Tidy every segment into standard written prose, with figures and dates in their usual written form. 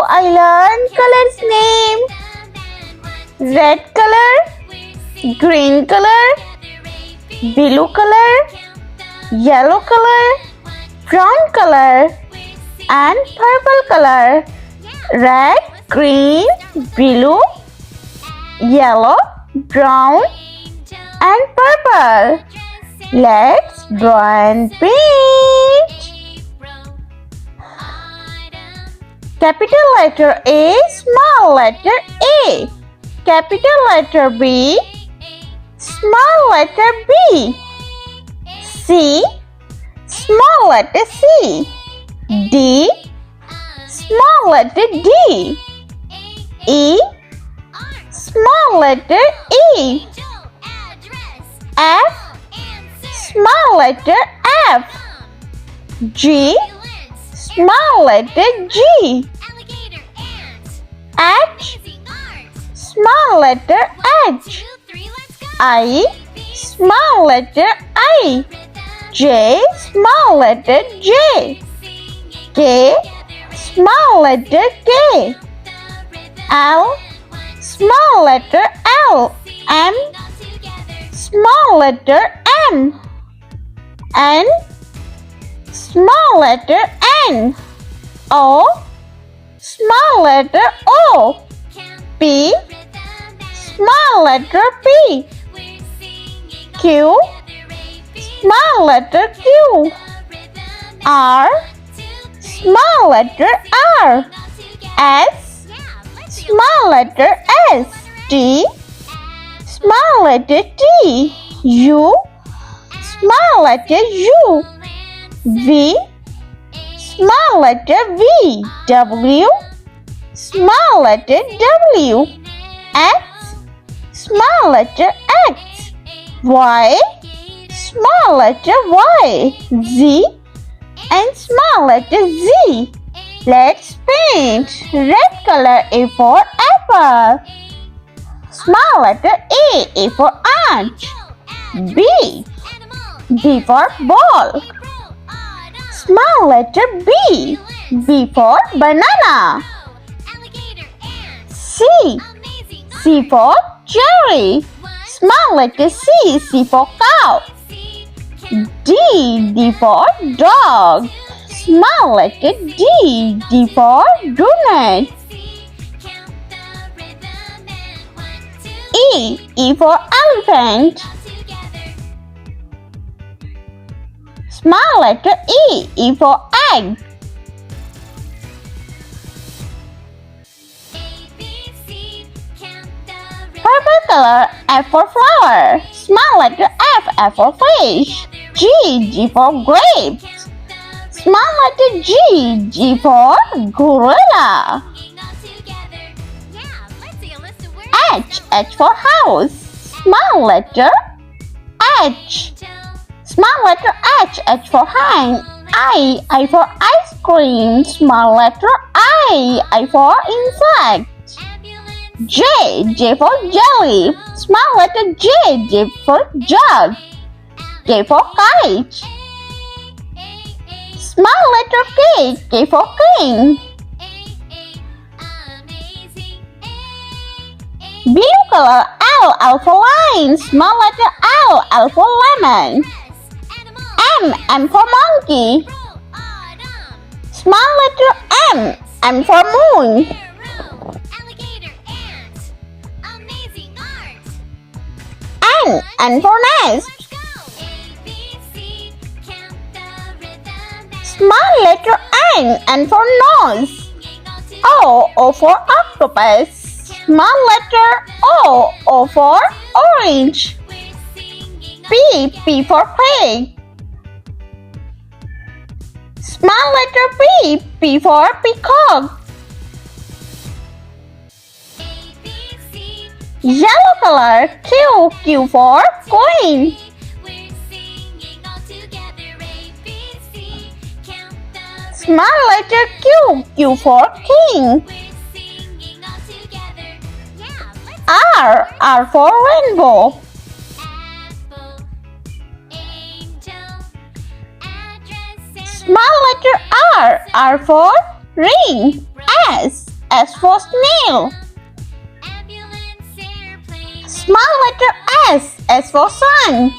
I learned colors name. Red color, green color, blue color, yellow color, brown color, and purple color. Red, green, blue, yellow, brown, and purple. Let's draw and paint. Capital letter A, small letter A. Capital letter B, small letter B. C, small letter C. D, small letter D. E, small letter E. F, small letter F. G, small letter G. H, small letter H. I, small letter I. J, small letter J. K, small letter K. L, small letter L. M, small letter M. N, small letter N. O, small letter O. P, small letter P. Q, small letter Q. R, small letter R. S, small letter S. T, small letter T. U, small letter U. V, small letter V. W, small letter W. X, small letter X. Y, small letter Y. Z, and small letter Z. Let's paint. Red color A for apple. Small letter A for ant. B for ball. Small letter B for banana. C for cherry. Small letter C for cow. D for dog. Small letter D for donut. E for elephant. Small letter E for egg. Purple color F for flower. Small letter F for fish. G for grapes. Small letter G for gorilla. H for house. Small letter H. Small letter H for hand. I for ice cream. Small letter I for insect. J for jelly. Small letter J for jug. K for kite. Small letter K for king. Blue color L for lion. Small letter L for lemon. M for monkey. Small letter M for moon. N for nest. Small letter N for nose. O for octopus. Small letter O for orange. P for pig. Small letter P for peacock. Yellow color Q for queen. Small letter Q for king. R for rainbow. Small letter R for ring. S for snail. Small letter S. S for sun.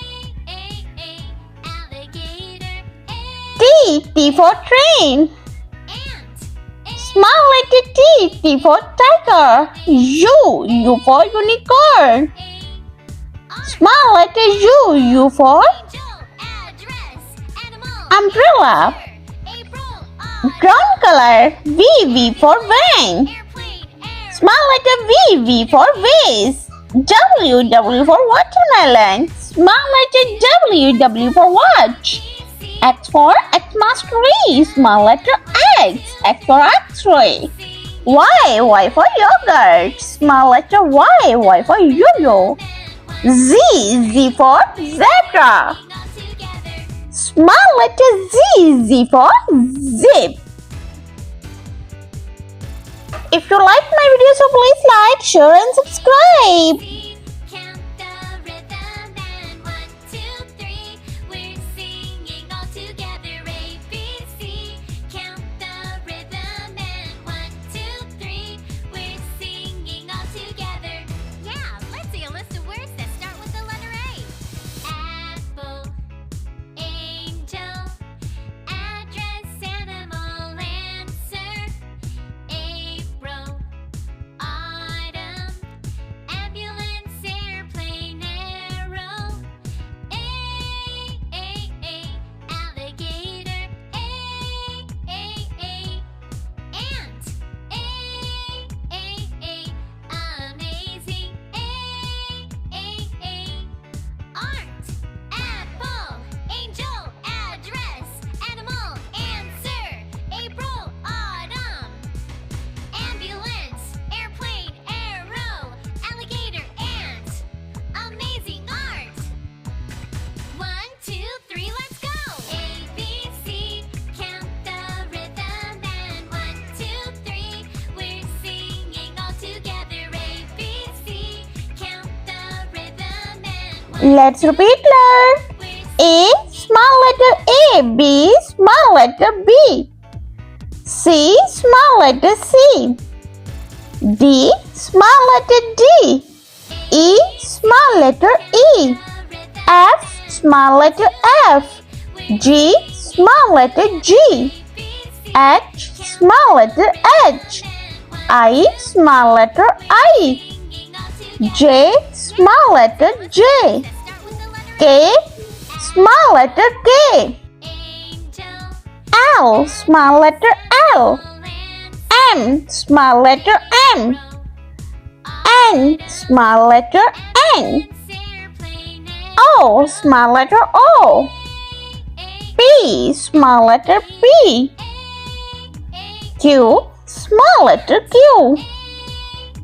T. T for train. Small letter T. T for tiger. U. U for unicorn. Small letter U. U for umbrella. Brown color. V. V for van. Small letter V. V for vase. W. W for watermelon. Small letter W. W for watch. X for Xmas tree. Small letter X. X for X-ray. Y. Y for yogurt. Small letter Y. Y for yo-yo. Z. Z for zebra. Small letter Z. Z for zip. If you like my video, so please like, share and subscribe. Let's repeat learn. A. Small letter A. B. Small letter B. C. Small letter C. D. Small letter D. E. Small letter E. F. Small letter F. G. Small letter G. H. Small letter H. I. Small letter I. J. Small letter J. K. Small letter K. L. Small letter L. M. Small letter M. N. Small letter N. O. Small letter O. P. Small letter P. Q. Small letter Q.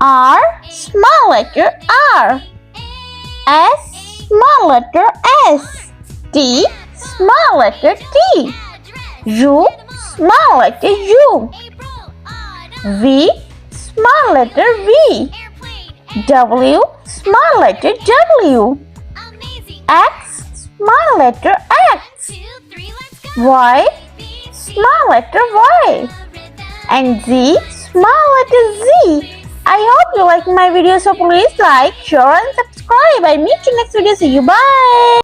R. Small letter R. S. Small letter S. T. Small letter T. U. Small letter U. V. Small letter V. W. Small letter W. X. Small letter X. Y. Small letter Y. And Z. Small letter Z. I hope you like my video, so please like, share and subscribe. I meet you next video. See you. Bye.